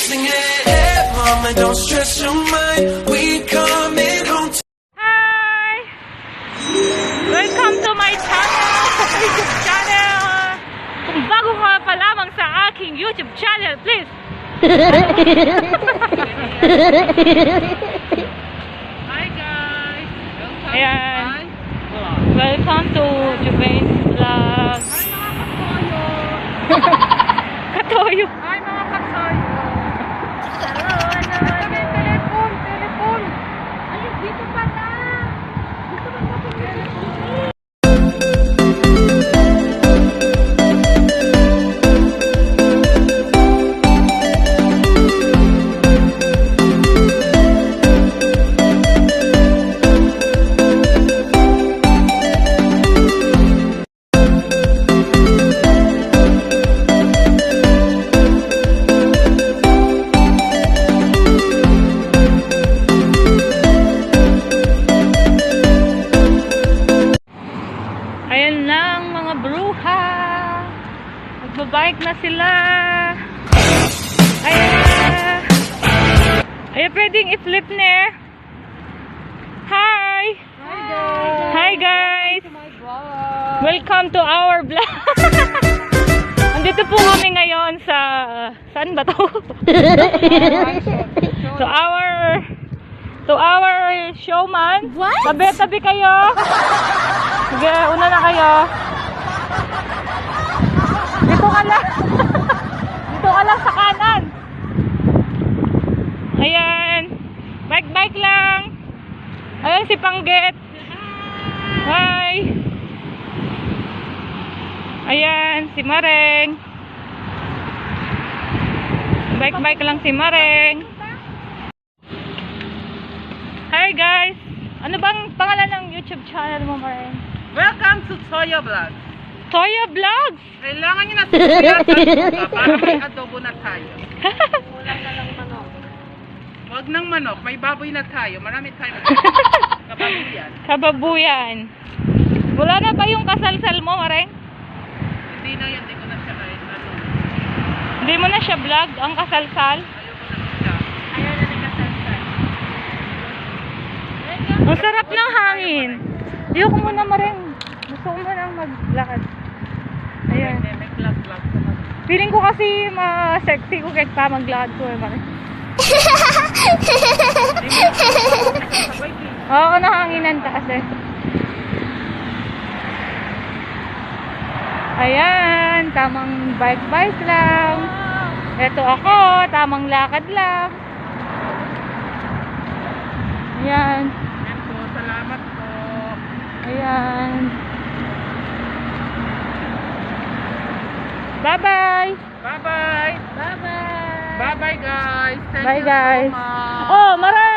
singing, hey mama, don't stress your mind, we coming home. Hi! Welcome to my channel, YouTube channel. Kung bago ka pa lamang sa aking YouTube channel, please. Hi guys! Welcome Ayan. to Welcome to Juvain Vlog. Katoyo. Hi mga katsoyo! Telepon! Ayun, dito pala! Dito ba ako telepon? Ayan na ang mga bruha. Magbabike na sila. Ayan. Ayan, pwedeng i-flip na. Hi! Hi guys! Welcome to our vlog. Andito po kami ngayon sa... Saan ba to? To our showman. What? Tabi-tabi kayo. Sige, una na kayo. Dito ka lang. Dito ka lang sa kanan. Ayan. Bike lang. Ayan si Pangget. Hi. Ayan si Mareng. Bike lang si Mareng. Hi guys. Ano bang pangalan ng YouTube channel mo, Mareng? Welcome to Toya Vlog! Toya Vlogs! Kailangan nyo na subukan sa para may adobo na tayo. Huwag ng manok, may baboy na tayo. Marami tayong kababuyan. Kababuyan. Wala na ba yung kasalsal mo, Mareng? Hindi na yan, hindi ko na siya kahit ano. Hindi mo na siya vlog, ang kasalsal? Ayaw ko na siya. Ayaw na ni kasalsal. Ang sarap ng hangin. Diyo ko muna, Mareng. Gusto ko muna maglakad. Ayan. May vlog ka na. Feeling ko kasi ma-sexy ko kahit pa maglakad ko eh, Mareng. Oo, nahanginan ka kasi. Ayan, tamang bike lang. Ito ako, tamang lakad lang. Ayan. Yan po, salamat po. Ayan. Bye-bye. Bye-bye! Bye-bye! Bye-bye guys! Thank Bye you guys. so much! Oh, Mareng!